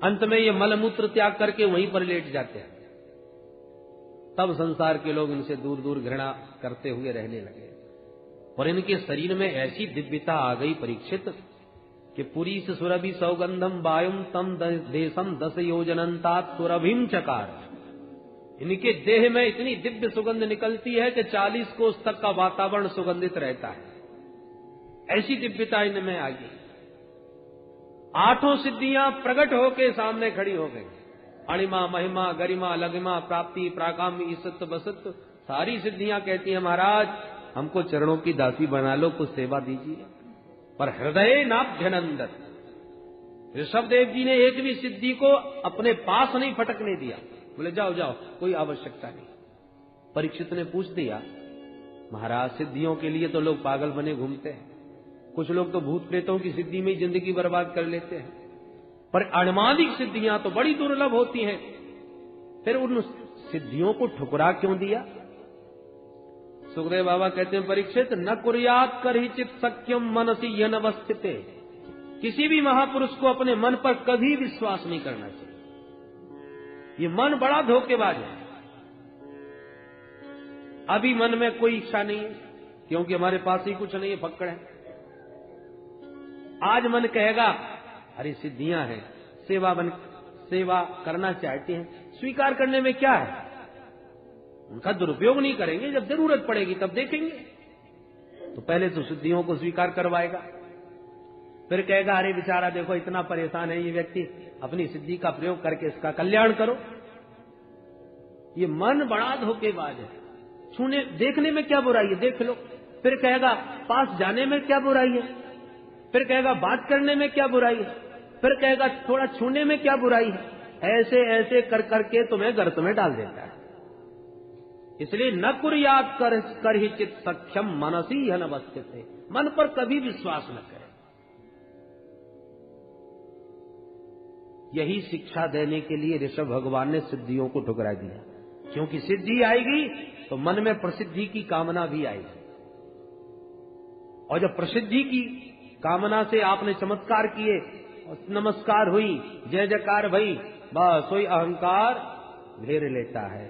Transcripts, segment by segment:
अंत में ये मलमूत्र त्याग करके वहीं पर लेट जाते हैं। तब संसार के लोग इनसे दूर दूर घृणा करते हुए रहने लगे। और इनके शरीर में ऐसी दिव्यता आ गई परीक्षित कि पुरी से सुरभि सौगंधम वायुम तम देशम 10 योजनंतात सुरभिम चकार। इनके देह में इतनी दिव्य सुगंध निकलती है कि 40 कोस तक का वातावरण सुगंधित रहता है। ऐसी दिव्यता इनमें आ गई। 8 सिद्धियां प्रकट होके सामने खड़ी हो गई। अणिमा, महिमा, गरिमा, लघिमा, प्राप्ति, प्राकाम्य, ईसत, बसत, सारी सिद्धियां कहती हैं महाराज हमको चरणों की दासी बना लो, कुछ सेवा दीजिए। पर हृदय नाभ्यनंदन, ऋषभदेव जी ने एक भी सिद्धि को अपने पास नहीं फटकने दिया। बोले जाओ जाओ, कोई आवश्यकता नहीं। परीक्षित ने पूछ दिया महाराज सिद्धियों के लिए तो लोग पागल बने घूमते हैं, कुछ लोग तो भूत प्रेतों की सिद्धि में ही जिंदगी बर्बाद कर लेते हैं, पर अणमादिक सिद्धियां तो बड़ी दुर्लभ होती हैं। फिर उन सिद्धियों को ठुकरा क्यों दिया? सुखदेव बाबा कहते हैं परीक्षित न कुर्यात करहिचित सख्यम मनसी यनवस्थिते। किसी भी महापुरुष को अपने मन पर कभी विश्वास नहीं करना चाहिए। ये मन बड़ा धोखेबाज है। अभी मन में कोई इच्छा नहीं है क्योंकि हमारे पास ही कुछ नहीं है, फक्कड़ है। आज मन कहेगा अरे सिद्धियां हैं, सेवा करना चाहते हैं, स्वीकार करने में क्या है? उनका दुरुपयोग नहीं करेंगे, जब जरूरत पड़ेगी तब देखेंगे। तो पहले तो सिद्धियों को स्वीकार करवाएगा, फिर कहेगा अरे बेचारा देखो इतना परेशान है ये व्यक्ति, अपनी सिद्धि का प्रयोग करके इसका कल्याण करो। ये मन बड़ा धोखेबाज है। छूने देखने में क्या बुराई है, देख लो। फिर कहेगा पास जाने में क्या बुराई है, फिर कहेगा बात करने में क्या बुराई है, फिर कहेगा थोड़ा छूने में क्या बुराई है। ऐसे ऐसे कर करके तुम्हें गर्त में डाल देता है। इसलिए न कुर्यात कर ही चित सक्षम मनसी अनवस्थित, मन पर कभी विश्वास न करें। यही शिक्षा देने के लिए ऋषभ भगवान ने सिद्धियों को ठुकरा दिया, क्योंकि सिद्धि आएगी तो मन में प्रसिद्धि की कामना भी आएगी, और जब प्रसिद्धि की कामना से आपने चमत्कार किए, नमस्कार हुई, जय जयकार भई, बस वही अहंकार घेर लेता है।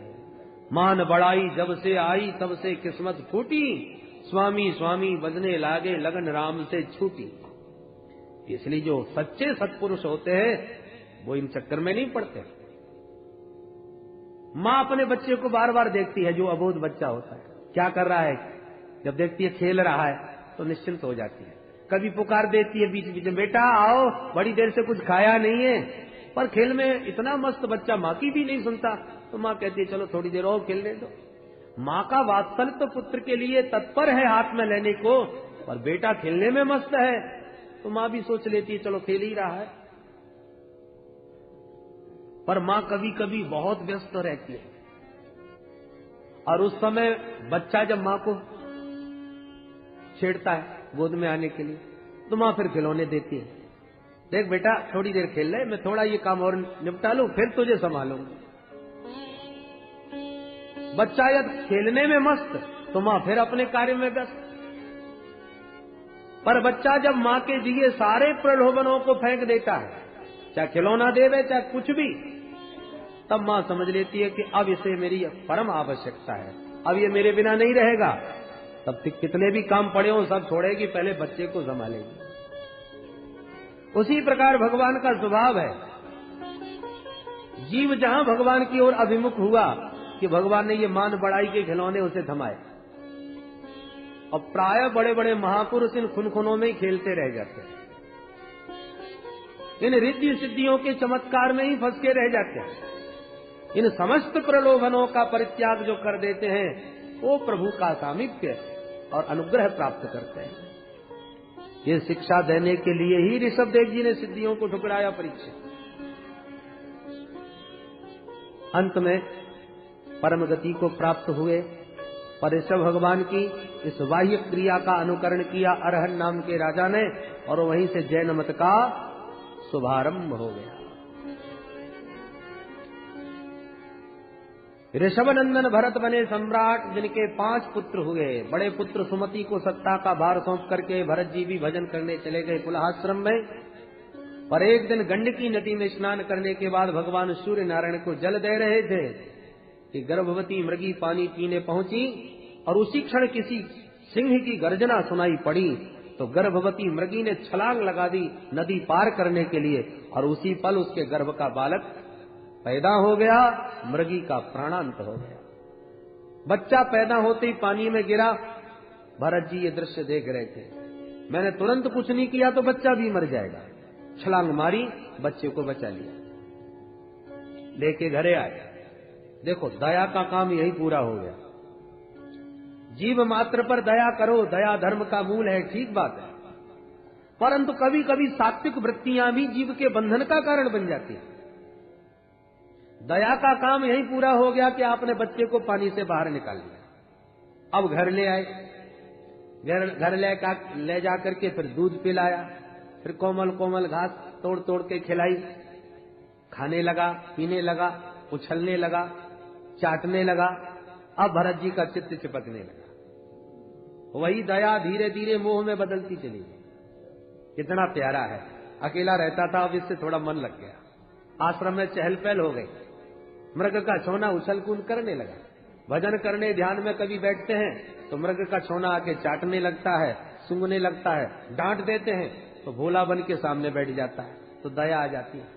मान बड़ाई जब से आई तब से किस्मत फूटी, स्वामी स्वामी बजने लागे लगन राम से छूटी। इसलिए जो सच्चे सत्पुरुष होते हैं वो इन चक्कर में नहीं पड़ते। माँ अपने बच्चे को बार बार देखती है, जो अबोध बच्चा होता है क्या कर रहा है, जब देखती है खेल रहा है तो निश्चिंत हो जाती है। कभी पुकार देती है बीच बीच में, बेटा आओ, बड़ी देर से कुछ खाया नहीं है, पर खेल में इतना मस्त बच्चा माँ की भी नहीं सुनता, तो माँ कहती है चलो थोड़ी देर और खेलने दो। माँ का वात्सल्य तो पुत्र के लिए तत्पर है हाथ में लेने को, पर बेटा खेलने में मस्त है तो माँ भी सोच लेती है चलो खेल ही रहा है। पर माँ कभी कभी बहुत व्यस्त रहती है, और उस समय बच्चा जब माँ को छेड़ता है गोद में आने के लिए, तो माँ फिर खिलौने देती है, देख बेटा थोड़ी देर खेल ले, मैं थोड़ा ये काम और निपटा लूं फिर तुझे संभालूंगा। बच्चा यदि खेलने में मस्त तो माँ फिर अपने कार्य में व्यस्त। पर बच्चा जब माँ के दिए सारे प्रलोभनों को फेंक देता है, चाहे खिलौना देवे चाहे कुछ भी, तब माँ समझ लेती है कि अब इसे मेरी परम आवश्यकता है, अब ये मेरे बिना नहीं रहेगा। तब कितने भी काम पड़े हो सब छोड़ेगी, पहले बच्चे को संभालेगी। उसी प्रकार भगवान का स्वभाव है। जीव जहां भगवान की ओर अभिमुख हुआ कि भगवान ने ये मान बढ़ाई के खिलौने उसे थमाए, और प्राय बड़े बड़े महापुरुष इन खुनखुनों में ही खेलते रह जाते हैं, इन रिद्धि सिद्धियों के चमत्कार में ही फंस के रह जाते हैं। इन समस्त प्रलोभनों का परित्याग जो कर देते हैं वो प्रभु का सामीप्य और अनुग्रह प्राप्त करते हैं। ये शिक्षा देने के लिए ही ऋषभदेव जी ने सिद्धियों को ठुकराया परीक्षित। अंत में परम गति को प्राप्त हुए, पर ऋषभ भगवान की इस बाह्य क्रिया का अनुकरण किया अरहन नाम के राजा ने, और वहीं से जैन मत का शुभारंभ हो गया। ऋषभनंदन भरत बने सम्राट, जिनके 5 पुत्र हुए। बड़े पुत्र सुमति को सत्ता का भार सौंप करके भरत जी भी भजन करने चले गए कुलाश्रम में, पर एक दिन गंडकी नदी में स्नान करने के बाद भगवान सूर्य नारायण को जल दे रहे थे कि गर्भवती मृगी पानी पीने पहुंची और उसी क्षण किसी सिंह की गर्जना सुनाई पड़ी, तो गर्भवती मृगी ने छलांग लगा दी नदी पार करने के लिए और उसी पल उसके गर्भ का बालक पैदा हो गया, मृगी का प्राणांत हो गया। बच्चा पैदा होते ही पानी में गिरा। भरत जी ये दृश्य देख रहे थे। मैंने तुरंत कुछ नहीं किया तो बच्चा भी मर जाएगा। छलांग मारी, बच्चे को बचा लिया, लेके घरे आए। देखो दया का काम यही पूरा हो गया। जीव मात्र पर दया करो, दया धर्म का मूल है, ठीक बात है, परंतु कभी कभी सात्विक वृत्तियां भी जीव के बंधन का कारण बन जाती है। दया का काम यही पूरा हो गया कि आपने बच्चे को पानी से बाहर निकाल लिया। अब घर ले आए, घर ले जाकर के फिर दूध पिलाया, फिर कोमल कोमल घास तोड़ तोड़ के खिलाई, खाने लगा, पीने लगा, उछलने लगा, चाटने लगा। अब भरत जी का चित्त चिपकने लगा। वही दया धीरे धीरे मोह में बदलती चली गई। कितना प्यारा है। अकेला रहता था, अब इससे थोड़ा मन लग गया। आश्रम में चहल पहल हो गई। मृग का छोना उछल कूद करने लगा। भजन करने ध्यान में कभी बैठते हैं तो मृग का छोना आके चाटने लगता है, सूंघने लगता है, डांट देते हैं तो भोला बन के सामने बैठ जाता है, तो दया आ जाती है।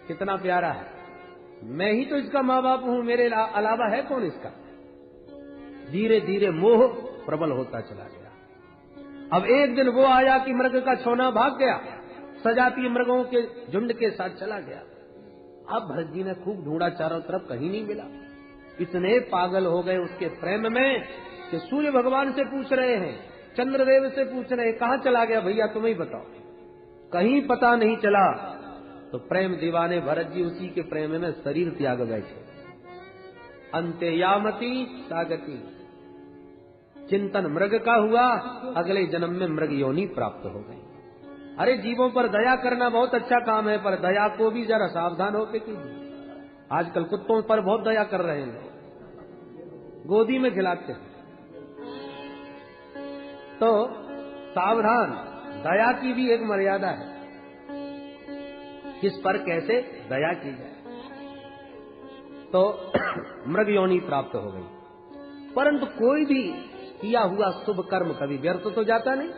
कितना प्यारा है। मैं ही तो इसका माँ बाप हूं, मेरे अलावा है कौन इसका। धीरे धीरे मोह प्रबल होता चला गया। अब एक दिन वो आया कि मृग का छोना भाग गया, सजातीय मृगों के झुंड के साथ चला गया। अब भरत जी ने खूब ढूंढा, चारों तरफ कहीं नहीं मिला। इतने पागल हो गए उसके प्रेम में कि सूर्य भगवान से पूछ रहे हैं, चंद्रदेव से पूछ रहे हैं, कहां चला गया भैया, तुम ही बताओ। कहीं पता नहीं चला। तो प्रेम दीवाने भरत जी उसी के प्रेम में शरीर त्याग बैठे। अंत्ययामति सागति, चिंतन मृग का हुआ, अगले जन्म में मृग योनि प्राप्त हो गई। अरे जीवों पर दया करना बहुत अच्छा काम है, पर दया को भी जरा सावधान होकर कीजिए। आजकल कुत्तों पर बहुत दया कर रहे हैं, गोदी में खिलाते हैं, तो सावधान। दया की भी एक मर्यादा है, किस पर कैसे दया की जाए। तो मृग योनि प्राप्त हो गई, परंतु कोई भी किया हुआ शुभ कर्म कभी व्यर्थ तो जाता नहीं।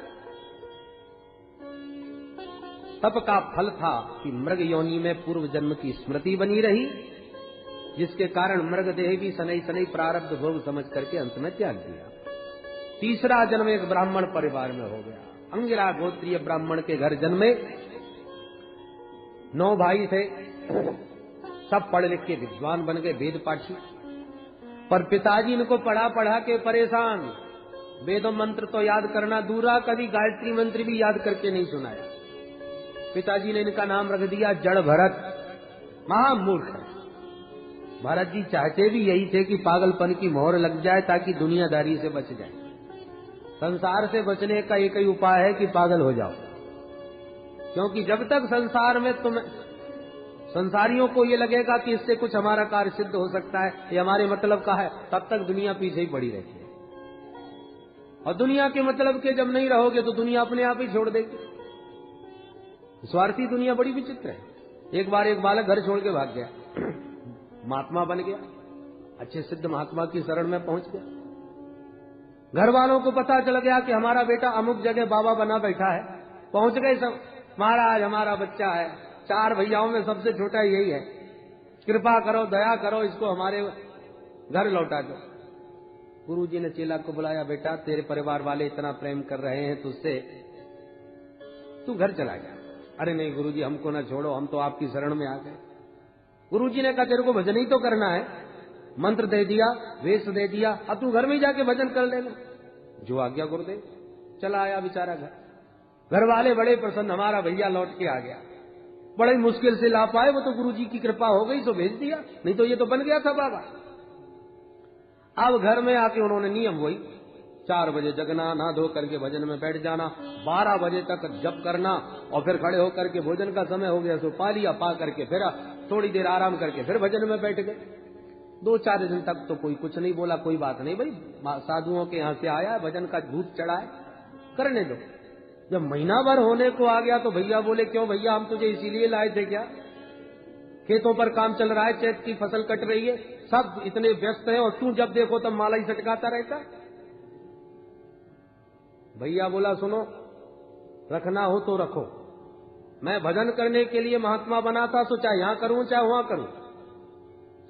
तप का फल था कि मृग योनि में पूर्व जन्म की स्मृति बनी रही, जिसके कारण मृग देह भी सनई सनई प्रारब्ध भोग समझ करके अंत में त्याग दिया। तीसरा जन्म एक ब्राह्मण परिवार में हो गया। अंगिरा गोत्रीय ब्राह्मण के घर जन्मे। 9 भाई थे, सब पढ़ लिख के विद्वान बन गए, वेद पाठी। पर पिताजी इनको पढ़ा पढ़ा के परेशान। वेदों मंत्र तो याद करना दूरा, कभी गायत्री मंत्र भी याद करके नहीं सुनाया। पिताजी ने इनका नाम रख दिया जड़ भरत, महामूर्ख। भरत जी चाहते भी यही थे कि पागलपन की मोहर लग जाए ताकि दुनियादारी से बच जाए। संसार से बचने का एक ही उपाय है कि पागल हो जाओ, क्योंकि जब तक संसार में संसारियों को ये लगेगा कि इससे कुछ हमारा कार्य सिद्ध हो सकता है, ये हमारे मतलब का है, तब तक दुनिया पीछे ही पड़ी रहती है। और दुनिया के मतलब के जब नहीं रहोगे तो दुनिया अपने आप ही छोड़ देगी। स्वार्थी दुनिया बड़ी विचित्र है। एक बार एक बालक घर छोड़ के भाग गया, महात्मा बन गया, अच्छे सिद्ध महात्मा की शरण में पहुंच गया। घर वालों को पता चल गया कि हमारा बेटा अमुक जगह बाबा बना बैठा है। पहुंच गए सब, महाराज हमारा बच्चा है, 4 भैयाओं में सबसे छोटा यही है, कृपा करो, दया करो, इसको हमारे घर लौटा दो। गुरुजी ने चेला को बुलाया, बेटा तेरे परिवार वाले इतना प्रेम कर रहे हैं तुझसे, तू घर चला गया। अरे नहीं गुरुजी, हमको ना छोड़ो, हम तो आपकी शरण में आ गए। गुरुजी ने कहा तेरे को भजन ही तो करना है, मंत्र दे दिया, वेश दे दिया, अब तू घर में जाके भजन कर लेना। जो आ गया गुरुदेव। चला आया बेचारा घर वाले बड़े प्रसन्न, हमारा भैया लौट के आ गया। बड़ी मुश्किल से ला पाए, वो तो गुरुजी की कृपा हो गई तो भेज दिया, नहीं तो ये तो बन गया था बाबा। अब घर में आके उन्होंने नियम वही, 4 बजे जगना, नहा धो करके भजन में बैठ जाना, 12 बजे तक जप करना, और फिर खड़े होकर के भोजन का समय हो गया सो पा लिया, पा करके फिर थोड़ी देर आराम करके फिर भजन में बैठ गए। 2-4 दिन तक तो कोई कुछ नहीं बोला, कोई बात नहीं भाई, साधुओं के यहाँ से आया, भजन का दूध चढ़ा है, करने दो। जब महीना भर होने को आ गया तो भैया बोले, क्यों भैया, हम तुझे इसीलिए लाए थे क्या? खेतों पर काम चल रहा है, चैत की फसल कट रही है, सब इतने व्यस्त हैं और तू जब देखो तब माला ही सटकाता रहता। भैया बोला, सुनो, रखना हो तो रखो, मैं भजन करने के लिए महात्मा बना था, तो चाहे यहां करूं चाहे वहां करूं,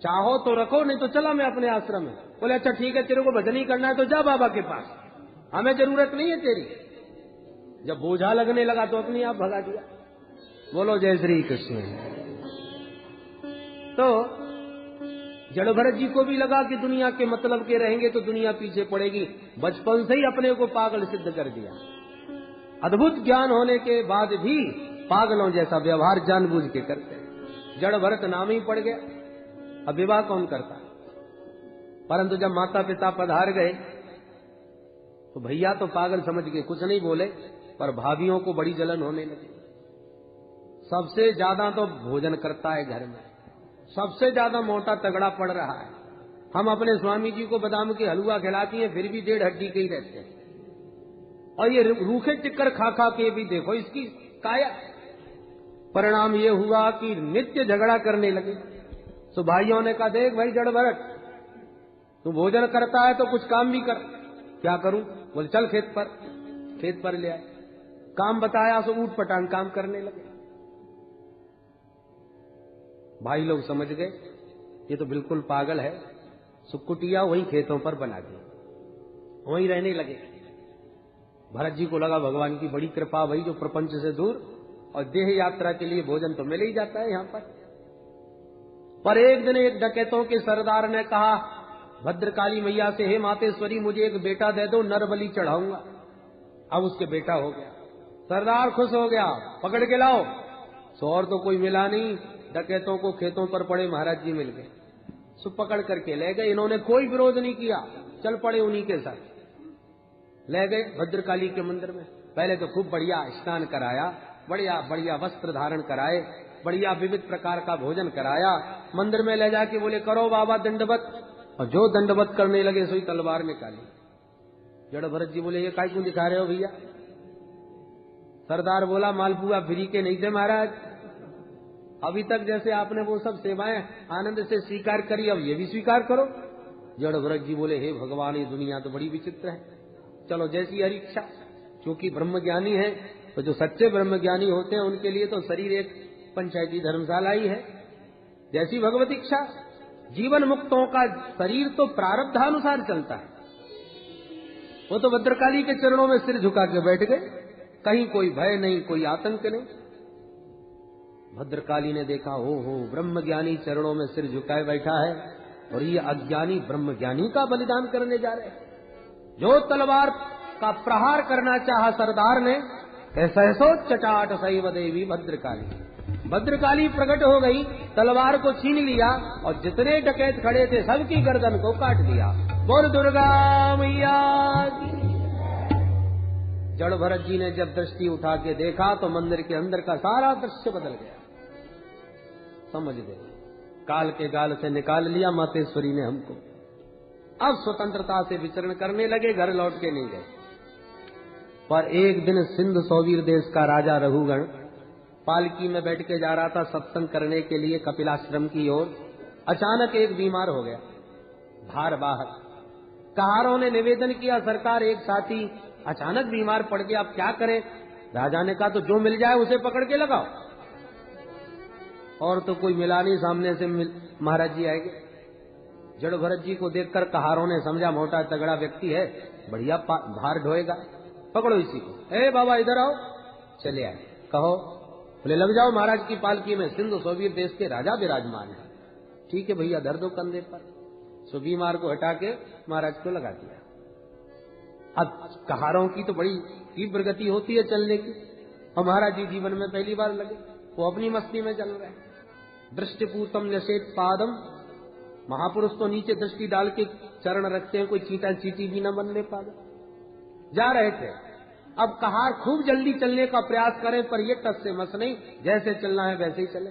चाहो तो रखो, नहीं तो चला मैं अपने आश्रम में। बोले, अच्छा ठीक है, तेरे को भजन ही करना है तो जा बाबा के पास, हमें जरूरत नहीं है तेरी। जब बोझा लगने लगा तो अपने आप भगा दिया। बोलो जय श्री कृष्ण। तो जड़ भरत जी को भी लगा कि दुनिया के मतलब के रहेंगे तो दुनिया पीछे पड़ेगी, बचपन से ही अपने को पागल सिद्ध कर दिया। अद्भुत ज्ञान होने के बाद भी पागलों जैसा व्यवहार जानबूझ के करते हैं। जड़ भरत नाम ही पड़ गया। अब विवाह कौन करता? परंतु जब माता पिता पधार गए तो भैया तो पागल समझ के कुछ नहीं बोले, पर भाभियों को बड़ी जलन होने लगी। सबसे ज्यादा तो भोजन करता है घर में, सबसे ज्यादा मोटा तगड़ा पड़ रहा है। हम अपने स्वामी जी को बादाम के हलवा खिलाती हैं, फिर भी 1.5 हड्डी के ही रहते हैं, और ये रूखे टिक्कर खा खा के भी देखो इसकी काया। परिणाम ये हुआ कि नित्य झगड़ा करने लगे। तो भाइयों ने कहा, देख भाई जड़ भरत, तू भोजन करता है तो कुछ काम भी कर। क्या करूं? बोले, चल खेत पर ले आए। काम बताया तो ऊट पटांग काम करने लगे। भाई लोग समझ गए ये तो बिल्कुल पागल है। सुकुटिया वही खेतों पर बना दी, वहीं रहने लगे। भरत जी को लगा भगवान की बड़ी कृपा भाई, जो प्रपंच से दूर और देह यात्रा के लिए भोजन तो मिल ही जाता है यहाँ पर एक दिन एक डकैतों के सरदार ने कहा भद्रकाली मैया से, हे मातेश्वरी, मुझे एक बेटा दे दो, नर बलि चढ़ाऊंगा। अब उसके बेटा हो गया। सरदार खुश हो गया, पकड़ के लाओ। सो और तो कोई मिला नहीं, डकैतों को खेतों पर पड़े महाराज जी मिल गए। सो पकड़ करके ले गए। इन्होंने कोई विरोध नहीं किया, चल पड़े उन्हीं के साथ। ले गए भद्रकाली के मंदिर में। पहले तो खूब बढ़िया स्नान कराया, बढ़िया बढ़िया वस्त्र धारण कराए, बढ़िया विविध प्रकार का भोजन कराया। मंदिर में ले जाके बोले, करो बाबा दंडवत। और जो दंडवत करने लगे सोई तलवार निकाली। जड़ भरत जी बोले, ये काय क्यों दिखा रहे हो भैया? सरदार बोला, मालपुआ फ्री के नहीं थे महाराज, अभी तक जैसे आपने वो सब सेवाएं आनंद से स्वीकार करी, अब ये भी स्वीकार करो। जड़ भरत जी बोले, हे भगवान, ये दुनिया तो बड़ी विचित्र है, चलो जैसी हरी इच्छा। क्योंकि ब्रह्मज्ञानी है तो जो सच्चे ब्रह्मज्ञानी होते हैं उनके लिए तो शरीर एक पंचायती धर्मशाला ही है। जैसी भगवत इच्छा। जीवन मुक्तों का शरीर तो प्रारब्धानुसार चलता है। वो तो भद्रकाली के चरणों में सिर झुका के बैठ गए, कहीं कोई भय नहीं, कोई आतंक नहीं। भद्रकाली ने देखा, हो ब्रह्मज्ञानी चरणों में सिर झुकाए बैठा है और ये अज्ञानी ब्रह्मज्ञानी का बलिदान करने जा रहे हैं। जो तलवार का प्रहार करना चाहा सरदार ने, सहसो चटाट सैव देवी भद्रकाली। भद्रकाली प्रकट हो गई, तलवार को छीन लिया और जितने डकैत खड़े थे सबकी गर्दन को काट दिया। बोल दुर्गा मैया की। जड़ भरत जी ने जब दृष्टि उठा के देखा तो मंदिर के अंदर का सारा दृश्य बदल गया। समझ गए, काल के गाल से निकाल लिया मातेश्वरी ने हमको। अब स्वतंत्रता से विचरण करने लगे, घर लौट के नहीं गए। पर एक दिन सिंध सौवीर देश का राजा रघुगण पालकी में बैठ के जा रहा था सत्संग करने के लिए कपिलाश्रम की ओर। अचानक एक बीमार हो गया, भार बाहर। कहारों ने निवेदन किया, सरकार एक साथी अचानक बीमार पड़ गया, अब क्या करें? राजा ने कहा, तो जो मिल जाए उसे पकड़ के लगाओ। और तो कोई मिला नहीं, सामने से महाराज जी आएंगे। जड़ भरत जी को देखकर कहारों ने समझा मोटा तगड़ा व्यक्ति है, बढ़िया भार ढोएगा, पकड़ो इसी को। ए बाबा इधर आओ। चले आए, कहो। बोले, लग जाओ महाराज की पालकी में, सिंधु सोवियत देश के राजा विराजमान है। ठीक है भैया, धर दो कंधे पर। सो बीमार को हटा के महाराज को लगा दिया। अब कहारों की तो बड़ी तीव्र गति होती है चलने की, और महाराज जी जीवन में पहली बार लगे, वो अपनी मस्ती में चल रहे हैं। दृष्टिपूतम नशेत पादम, महापुरुष तो नीचे दृष्टि डाल के चरण रखते हैं, कोई चींटा चींटी भी न बनने पादा। जा रहे थे, अब कहार खूब जल्दी चलने का प्रयास करें, पर ये टस से मस नहीं, जैसे चलना है वैसे ही चले।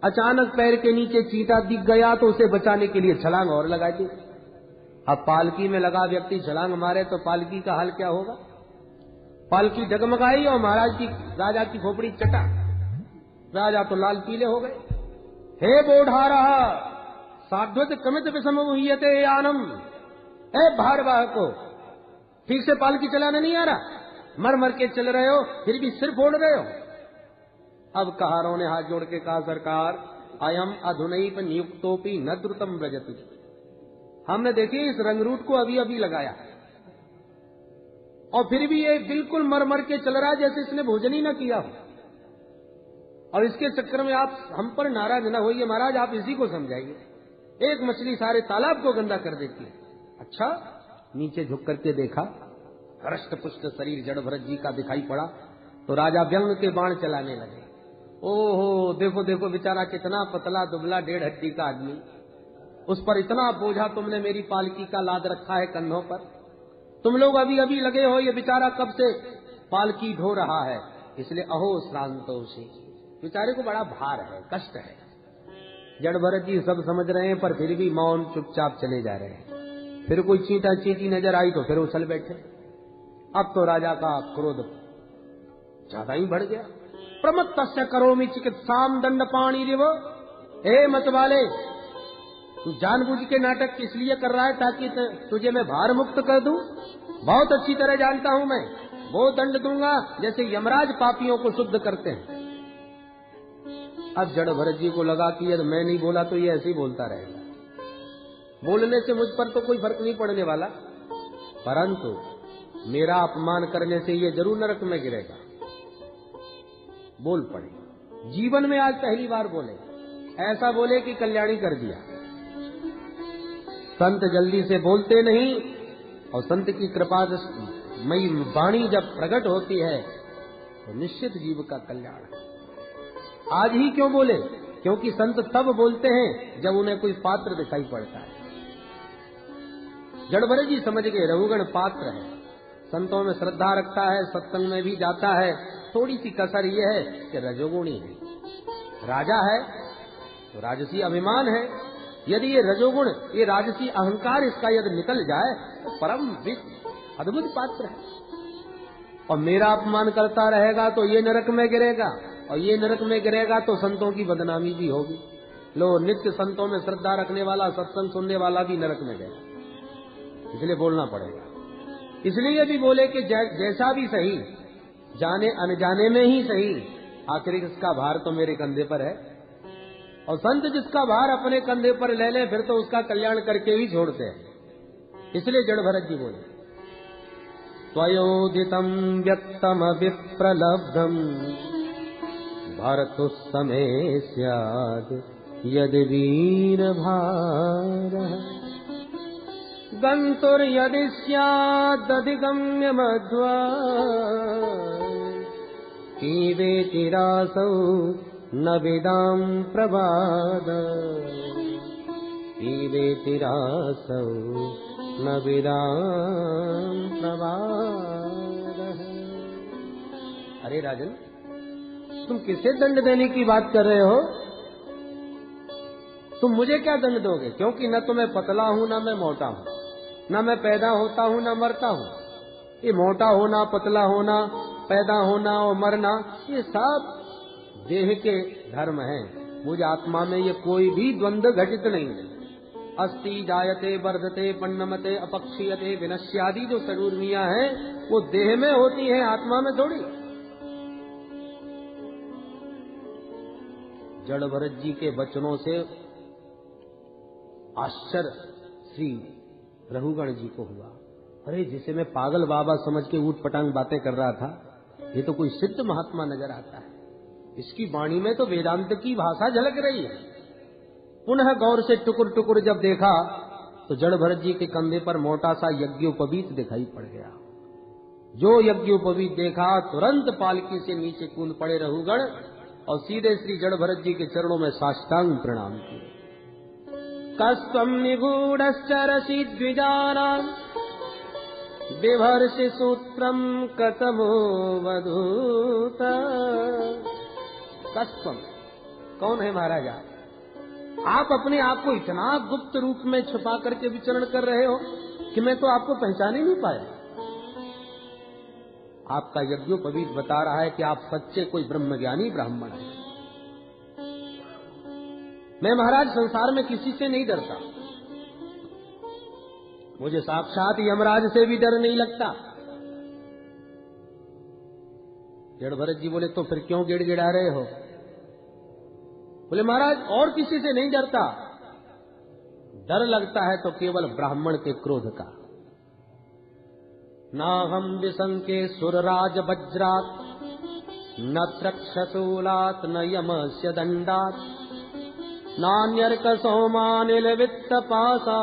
अचानक पैर के नीचे चींटा दिख गया तो उसे बचाने के लिए छलांग और लगा दी। अब पालकी में लगा व्यक्ति छलांग मारे तो पालकी का हाल क्या होगा? पालकी डगमगाई और महाराज की राजा की खोपड़ी चटा। राजा तो लाल पीले हो गए। हे बोढ़ारा साध्वत कमित विषमूह्यते यानम, हे भारवाह को ठीक से पालकी चलाना नहीं आ रहा, मर मर के चल रहे हो, फिर भी सिर फोड़ रहे हो। अब कहारों ने हाथ जोड़ के कहा, सरकार अयम अधुनैप नियुक्तोपि न द्रुतम व्रजति। हमने देखिए इस रंगरूट को अभी अभी लगाया और फिर भी ये बिल्कुल मर मर के चल रहा है जैसे इसने भोजन ही न किया हो। और इसके चक्कर में आप हम पर नाराज न होइए महाराज, आप इसी को समझाइए। एक मछली सारे तालाब को गंदा कर देती है। अच्छा, नीचे झुक करके देखा, हृष्ट पुष्ट शरीर जड़ भरत जी का दिखाई पड़ा तो राजा व्यंग के बाण चलाने लगे। ओहो देखो देखो बेचारा कितना पतला दुबला 1.5 हड्डी का आदमी, उस पर इतना बोझा तुमने मेरी पालकी का लाद रखा है कंधों पर। तुम लोग अभी अभी लगे हो, ये बेचारा कब से पालकी ढो रहा है, इसलिए अहो श्रांतो से, बेचारे को बड़ा भार है, कष्ट है। जड़ भरत जी सब समझ रहे हैं पर फिर भी मौन चुपचाप चले जा रहे हैं। फिर कोई चींटा चींटी नजर आई तो फिर उछल बैठे। अब तो राजा का क्रोध ज्यादा ही बढ़ गया। प्रमत्तस्य करोमि चिकित्साम दंड पाणी रिव, हे मतवाले तू जानबूझ के नाटक इसलिए कर रहा है ताकि तुझे मैं भार मुक्त कर दूं। बहुत अच्छी तरह जानता हूं मैं, वो दंड दूंगा जैसे यमराज पापियों को शुद्ध करते हैं। अब जड़ भरत जी को लगा कि यदि मैं नहीं बोला तो ये ऐसे ही बोलता रहेगा, बोलने से मुझ पर तो कोई फर्क नहीं पड़ने वाला, परंतु मेरा अपमान करने से ये जरूर नरक में गिरेगा। बोल पड़े, जीवन में आज पहली बार बोले, ऐसा बोले कि कल्याणी कर दिया। संत जल्दी से बोलते नहीं और संत की कृपा मई वाणी जब प्रकट होती है तो निश्चित जीव का कल्याण है। आज ही क्यों बोले? क्योंकि संत तब बोलते हैं जब उन्हें कोई पात्र दिखाई पड़ता है। जड़ भरत जी समझ गए रघुगण पात्र है, संतों में श्रद्धा रखता है, सत्संग में भी जाता है। थोड़ी सी कसर ये है कि रजोगुणी है, राजा है तो राजसी अभिमान है। यदि ये रजोगुण, ये राजसी अहंकार इसका यदि निकल जाए तो परम अद्भुत पात्र है। और मेरा अपमान करता रहेगा तो ये नरक में गिरेगा, और ये नरक में गिरेगा तो संतों की बदनामी भी होगी। लो, नित्य संतों में श्रद्धा रखने वाला, सत्संग सुनने वाला भी नरक में गया, इसलिए बोलना पड़ेगा। इसलिए भी बोले कि जैसा भी सही, जाने अनजाने में ही सही, आखिर इसका भार तो मेरे कंधे पर है। और संत जिसका भार अपने कंधे पर ले ले फिर तो उसका कल्याण करके ही छोड़ते हैं। इसलिए जड़ भरत जी बोले, त्वयोदितं व्यक्तम विप्रलब्धम भरतु समय स्याद् यदि वीर भारः गन्तुर्यदि स्यादधिगम्य मध्वा पीबेति रासौ न वेदां प्रवाद पीबेति रासौ न वेदां प्रवाद। अरे राजन, तुम किसे दंड देने की बात कर रहे हो? तुम मुझे क्या दंड दोगे? क्योंकि न तो मैं पतला हूं न मैं मोटा हूं, न मैं पैदा होता हूं न मरता हूं। ये मोटा होना, पतला होना, पैदा होना और मरना, ये सब देह के धर्म हैं। मुझ आत्मा में ये कोई भी द्वंद्व घटित नहीं है। अस्ति जायते वर्धते पन्नमते अपक्षीयते विनश्यादि जो सरूर्मियां हैं वो देह में होती हैं, आत्मा में थोड़ी। जड़ भरत जी के वचनों से आश्चर्य श्री रघुगण जी को हुआ। अरे, जिसे मैं पागल बाबा समझ के ऊट पटांग बातें कर रहा था, ये तो कोई सिद्ध महात्मा नजर आता है। इसकी वाणी में तो वेदांत की भाषा झलक रही है। पुनः गौर से टुकुर टुकुर जब देखा तो जड़ भरत जी के कंधे पर मोटा सा यज्ञोपवीत दिखाई पड़ गया। जो यज्ञोपवीत देखा तुरंत पालकी से नीचे कूद पड़े रघुगण और सीधे श्री जड़ भरत जी के चरणों में साष्टांग प्रणाम किए। कस्त्वं निगूढ़श्चरसि द्विजानां बिभर्षि सूत्रं कतमो वधूत। कस्त्वं कौन है महाराजा? आप अपने आप को इतना गुप्त रूप में छुपा करके विचरण कर रहे हो कि मैं तो आपको पहचान ही नहीं पाया। आपका यज्ञोपवीत बता रहा है कि आप सच्चे कोई ब्रह्मज्ञानी ब्राह्मण हैं। मैं महाराज संसार में किसी से नहीं डरता, मुझे साक्षात यमराज से भी डर नहीं लगता। जड़ भरत जी बोले तो फिर क्यों गिड़गिड़ा रहे हो? बोले महाराज और किसी से नहीं डरता, डर लगता है तो केवल ब्राह्मण के क्रोध का। ना हम विशंके सुरराज वज्रात न त्रक्षशूलात न यमस्य दंडात नान्यर्क सोमानिल वित्त पासा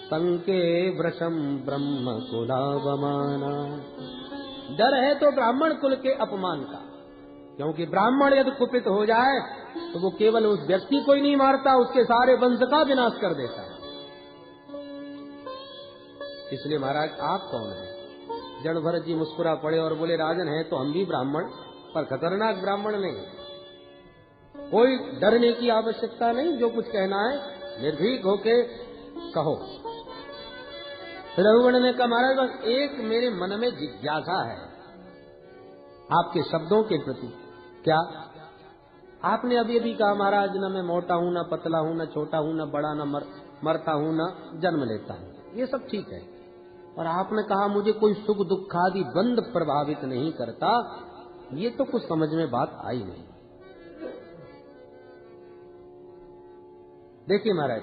संके वृषम ब्रह्म कुलावमाना। डर है तो ब्राह्मण कुल के अपमान का, क्योंकि ब्राह्मण यदि कुपित हो जाए तो वो केवल उस व्यक्ति को ही नहीं मारता, उसके सारे वंश का विनाश कर देता है। इसलिए महाराज आप कौन हैं? जड़ भरत जी मुस्कुरा पड़े और बोले राजन है तो हम भी ब्राह्मण, पर खतरनाक ब्राह्मण नहीं। कोई डरने की आवश्यकता नहीं, जो कुछ कहना है निर्भीक होके कहो। रघुगण ने कहा महाराज बस एक मेरे मन में जिज्ञासा है आपके शब्दों के प्रति। क्या? आपने अभी अभी कहा महाराज न मैं मोटा हूं, न पतला हूं, न छोटा हूं, न बड़ा, न मरता हूं, न जन्म लेता हूं। ये सब ठीक है, और आपने कहा मुझे कोई सुख दुखादि द्वंद प्रभावित नहीं करता। ये तो कुछ समझ में बात आई नहीं। देखिए महाराज,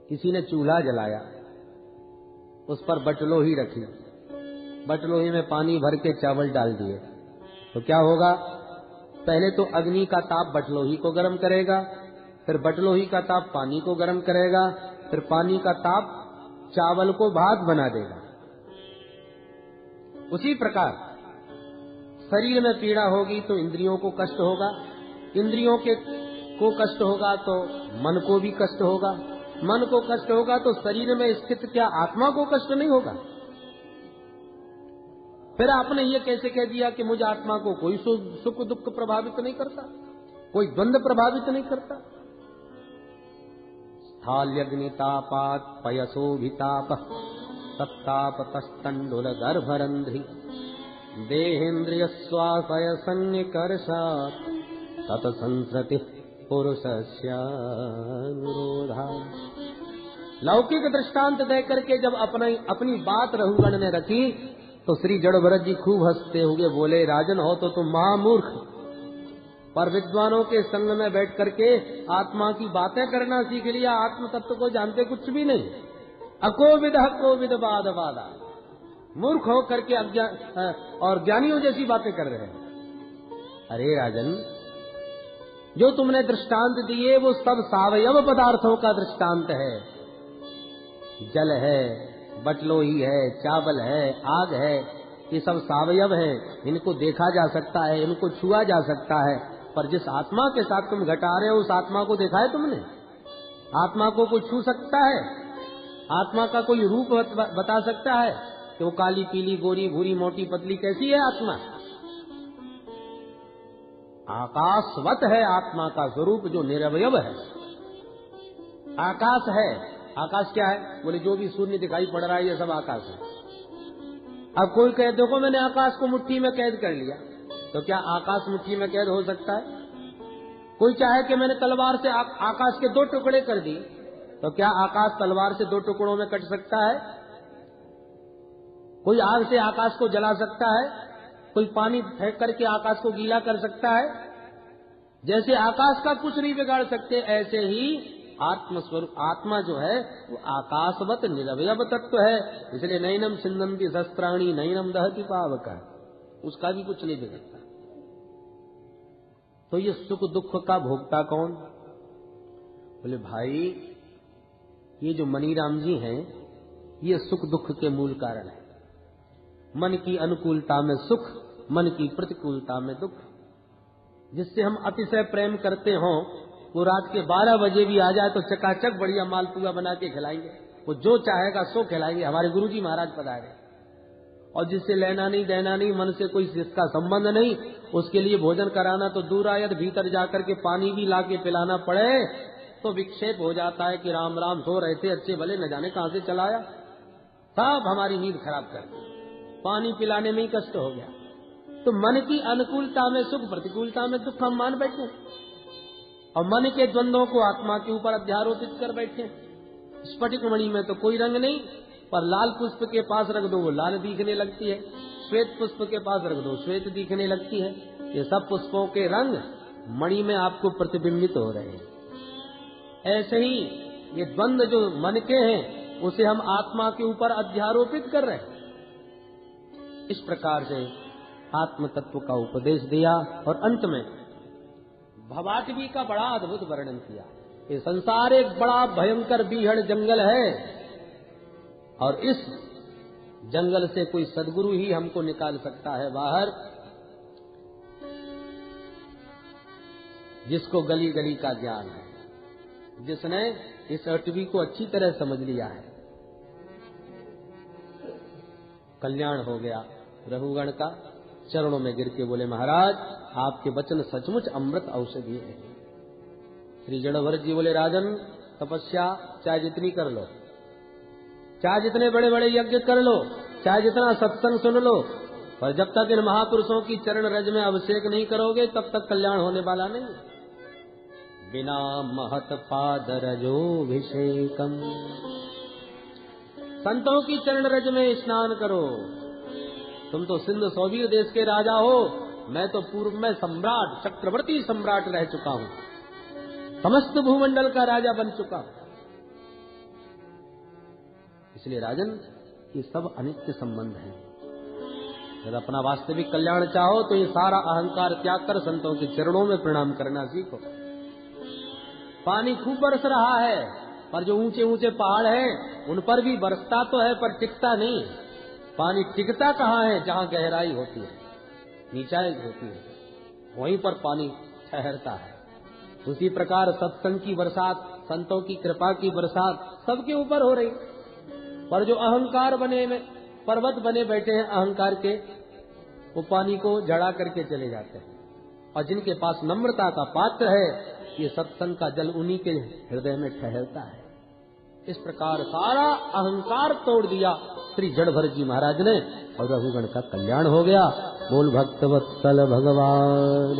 किसी ने चूल्हा जलाया, उस पर बटलोही रखी, बटलोही में पानी भर के चावल डाल दिए, तो क्या होगा? पहले तो अग्नि का ताप बटलोही को गर्म करेगा, फिर बटलोही का ताप पानी को गर्म करेगा, फिर पानी का ताप चावल को भात बना देगा। उसी प्रकार शरीर में पीड़ा होगी तो इंद्रियों को कष्ट होगा, इंद्रियों को कष्ट होगा तो मन को भी कष्ट होगा, मन को कष्ट होगा तो शरीर में स्थित क्या आत्मा को कष्ट नहीं होगा? फिर आपने ये कैसे कह दिया कि मुझे आत्मा को कोई सुख दुख प्रभावित नहीं करता, कोई द्वंद प्रभावित नहीं करता? स्थाल्यग्नितापात पयसोभिताप तत्ताप तस्तंडुल गर्भरंध्रि देहेन्द्रिय स्वाशय सन्निकर्षात् तत संसृति पुरुषस्य अनुरोधा। लौकिक दृष्टांत देकर के जब अपनी बात रघुगण ने रखी तो श्री जड़ भरत जी खूब हंसते हुए बोले राजन हो तो तुम महामूर्ख, पर विद्वानों के संग में बैठ करके आत्मा की बातें करना सीख लिया, आत्म तत्व को जानते कुछ भी नहीं। अकोविद कोविद बाद वादा, मूर्ख हो करके अज्ञान और ज्ञानियों जैसी बातें कर रहे हैं। अरे राजन, जो तुमने दृष्टांत दिए वो सब सावयव पदार्थों का दृष्टांत है। जल है, बटलोही है, चावल है, आग है, ये सब सावयव है, इनको देखा जा सकता है, इनको छुआ जा सकता है। पर जिस आत्मा के साथ तुम घटा रहे हो उस आत्मा को देखा है तुमने? आत्मा को कोई छू सकता है? आत्मा का कोई रूप बता सकता है कि वो काली पीली गोरी भूरी मोटी पतली कैसी है आत्मा? आकाशवत है आत्मा का स्वरूप जो निरवयव है। आकाश है। आकाश क्या है? बोले जो भी शून्य दिखाई पड़ रहा है ये सब आकाश है। अब कोई कहे देखो मैंने आकाश को मुट्ठी में कैद कर लिया, तो क्या आकाश मुट्ठी में कैद हो सकता है? कोई चाहे कि मैंने तलवार से आकाश के 2 टुकड़े कर दी, तो क्या आकाश तलवार से 2 टुकड़ों में कट सकता है? कोई आग से आकाश को जला सकता है? कोई पानी फेंक करके आकाश को गीला कर सकता है? जैसे आकाश का कुछ नहीं बिगाड़ सकते, ऐसे ही आत्मस्वरूप आत्मा जो है वो आकाशवत निरवयव तत्व है। इसलिए नैनम सिंदंती शस्त्राणी नैनम दहति पावक, उसका भी कुछ नहीं बिगड़ता। तो ये सुख दुख का भोक्ता कौन? बोले भाई ये जो मनीराम जी हैं ये सुख दुख के मूल कारण है। मन की अनुकूलता में सुख, मन की प्रतिकूलता में दुख। जिससे हम अतिशय प्रेम करते हों वो रात के 12 बजे भी आ जाए तो चकाचक बढ़िया मालपुआ बना के खिलाएंगे, वो जो चाहेगा सो खिलाएंगे। हमारे गुरुजी महाराज पधारे, और जिससे लेना नहीं देना नहीं, मन से कोई जिसका संबंध नहीं, उसके लिए भोजन कराना तो दूर आयत, भीतर जाकर के पानी भी ला के पिलाना पड़े तो विक्षेप हो जाता है कि राम राम सो रहे थे अच्छे भले, न जाने कहां से चलाया, सब हमारी नींद खराब कर दी। पानी पिलाने में ही कष्ट हो गया। तो मन की अनुकूलता में सुख, प्रतिकूलता में दुख हम मान बैठे और मन के द्वंद्वों को आत्मा के ऊपर अध्यारोपित कर बैठे। स्फटिक मणि में तो कोई रंग नहीं, पर लाल पुष्प के पास रख दो वो लाल दिखने लगती है, श्वेत पुष्प के पास रख दो श्वेत दिखने लगती है। ये सब पुष्पों के रंग मणि में आपको प्रतिबिंबित हो रहे हैं। ऐसे ही ये द्वंद्व जो मन के हैं उसे हम आत्मा के ऊपर अध्यारोपित कर रहे हैं। इस प्रकार से आत्म तत्व का उपदेश दिया और अंत में भवाटवी का बड़ा अद्भुत वर्णन किया। ये संसार एक बड़ा भयंकर बीहड़ जंगल है और इस जंगल से कोई सद्गुरु ही हमको निकाल सकता है बाहर, जिसको गली गली का ज्ञान है, जिसने इस अटवी को अच्छी तरह समझ लिया है। कल्याण हो गया रघुगण का। चरणों में गिर के बोले, महाराज आपके वचन सचमुच अमृत औषधि है। श्री जड़भरत जी बोले, राजन तपस्या चाहे जितनी कर लो, चाहे जितने बड़े बड़े यज्ञ कर लो, चाहे जितना सत्संग सुन लो, पर जब तक इन महापुरुषों की चरण रज में अभिषेक नहीं करोगे तब तक कल्याण होने वाला नहीं। बिना महत पाद रजोभिषेकम, संतों की चरण रज में स्नान करो। तुम तो सिंध सौवीर देश के राजा हो, मैं तो पूर्व में सम्राट, चक्रवर्ती सम्राट रह चुका हूं, समस्त भूमंडल का राजा बन चुका हूं। इसलिए राजन ये सब अनित्य संबंध है। यदि अपना वास्तविक कल्याण चाहो तो ये सारा अहंकार त्याग कर संतों के चरणों में प्रणाम करना सीखो। पानी खूब बरस रहा है, पर जो ऊंचे ऊंचे पहाड़ हैं उन पर भी बरसता तो है पर टिकता नहीं। पानी टिकता कहाँ है? जहाँ गहराई होती है, नीचाई होती है, वहीं पर पानी ठहरता है। उसी प्रकार सत्संग की बरसात, संतों की कृपा की बरसात सबके ऊपर हो रही, पर जो अहंकार बने में पर्वत बने बैठे हैं अहंकार के, वो पानी को जड़ा करके चले जाते हैं। और जिनके पास नम्रता का पात्र है, ये सत्संग का जल उन्हीं के हृदय में ठहरता है। इस प्रकार सारा अहंकार तोड़ दिया श्री जड़भरत जी महाराज ने और रघुगण का कल्याण हो गया। बोल भक्तवत्सल भगवान।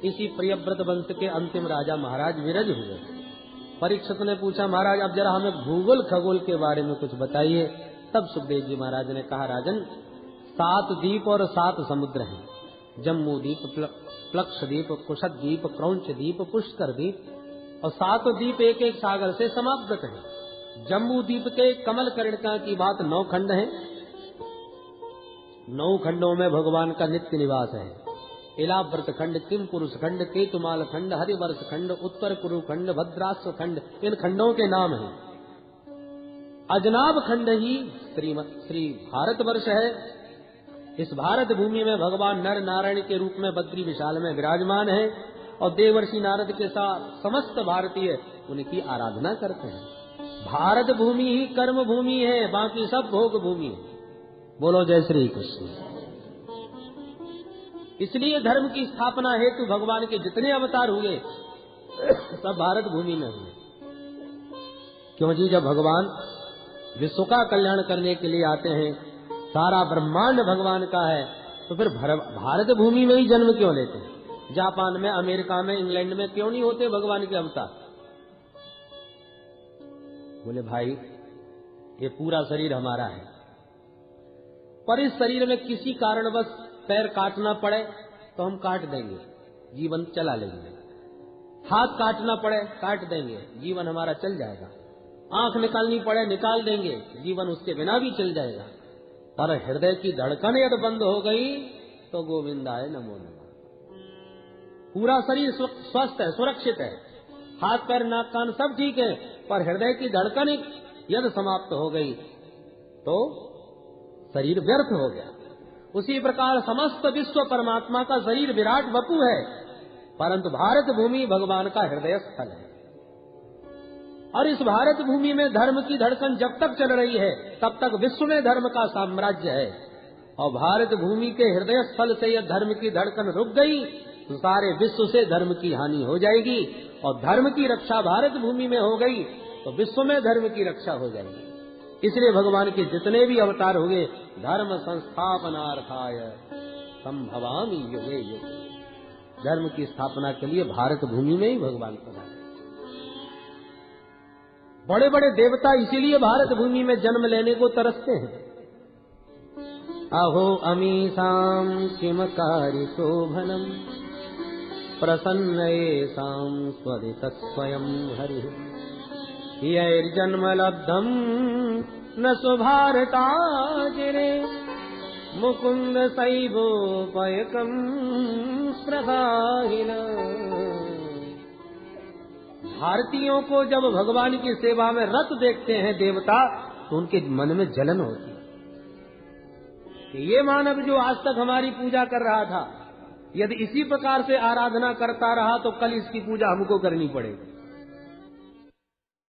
इसी प्रियव्रत वंश के अंतिम राजा महाराज विरज हुए। परीक्षित ने पूछा, महाराज अब जरा हमें भूगोल खगोल के बारे में कुछ बताइए। तब सुखदेव जी महाराज ने कहा, राजन 7 द्वीप और 7 समुद्र हैं, जम्मू द्वीप, प्लक्षद्वीप, कुशद्वीप, क्रौंच द्वीप, पुष्कर द्वीप, और 7 द्वीप एक एक सागर से समाप्त हैं। जम्बू द्वीप के कमल कर्णिका की बात 9 खंड हैं। 9 खंडों में भगवान का नित्य निवास है। इलाव्रत खंड, किम पुरुष खंड, केतुमाल खंड, हरिवर्ष खंड, उत्तर कुरु खंड, भद्रास्व खंड, इन खंडों के नाम हैं। अजनाब खंड ही श्री भारतवर्ष है। इस भारत भूमि में भगवान नर नारायण के रूप में बद्री विशाल में विराजमान है और देवर्षि नारद के साथ समस्त भारतीय उनकी आराधना करते हैं। भारत भूमि ही कर्म भूमि है, बाकी सब भोग भूमि है। बोलो जय श्री कृष्ण। इसलिए धर्म की स्थापना हेतु भगवान के जितने अवतार हुए सब भारत भूमि में हुए। क्यों जी, जब भगवान विश्व का कल्याण करने के लिए आते हैं, सारा ब्रह्मांड भगवान का है, तो फिर भारत भूमि में ही जन्म क्यों लेते हैं? जापान में, अमेरिका में, इंग्लैंड में क्यों नहीं होते भगवान के अवतार? बोले भाई ये पूरा शरीर हमारा है, पर इस शरीर में किसी कारणवश पैर काटना पड़े तो हम काट देंगे, जीवन चला लेंगे। हाथ काटना पड़े काट देंगे, जीवन हमारा चल जाएगा। आंख निकालनी पड़े निकाल देंगे, जीवन उसके बिना भी चल जाएगा। पर हृदय की धड़कन यदि बंद हो गई तो गोविंदाय नमो नमः। पूरा शरीर स्वस्थ है, सुरक्षित है, हाथ पैर नाक कान सब ठीक है, पर हृदय की धड़कन यदि समाप्त हो गई तो शरीर व्यर्थ हो गया। उसी प्रकार समस्त विश्व परमात्मा का शरीर विराट वपु है, परंतु भारत भूमि भगवान का हृदय स्थल है। और इस भारत भूमि में धर्म की धड़कन जब तक चल रही है तब तक विश्व में धर्म का साम्राज्य है। और भारत भूमि के हृदय स्थल से यह धर्म की धड़कन रुक गई तो सारे विश्व से धर्म की हानि हो जाएगी। और धर्म की रक्षा भारत भूमि में हो गई तो विश्व में धर्म की रक्षा हो जाएगी। इसलिए भगवान के जितने भी अवतार हुए धर्म संस्थापनार्थाय संभवामि युगे युगे। धर्म की स्थापना के लिए भारत भूमि में ही भगवान पधारे। बड़े बड़े देवता इसीलिए भारत भूमि में जन्म लेने को तरसते हैं। अहो अमीसाम किम कार्य शोभनम प्रसन्न येषां स्वदित स्वयं हरि यैर्जन्म लब्धम न सुभारताजिरे मुकुंद सैवोपयकम प्रदाहिना। भारतीयों को जब भगवान की सेवा में रत देखते हैं देवता तो उनके मन में जलन होती है कि ये मानव जो आज तक हमारी पूजा कर रहा था, यदि इसी प्रकार से आराधना करता रहा तो कल इसकी पूजा हमको करनी पड़ेगी।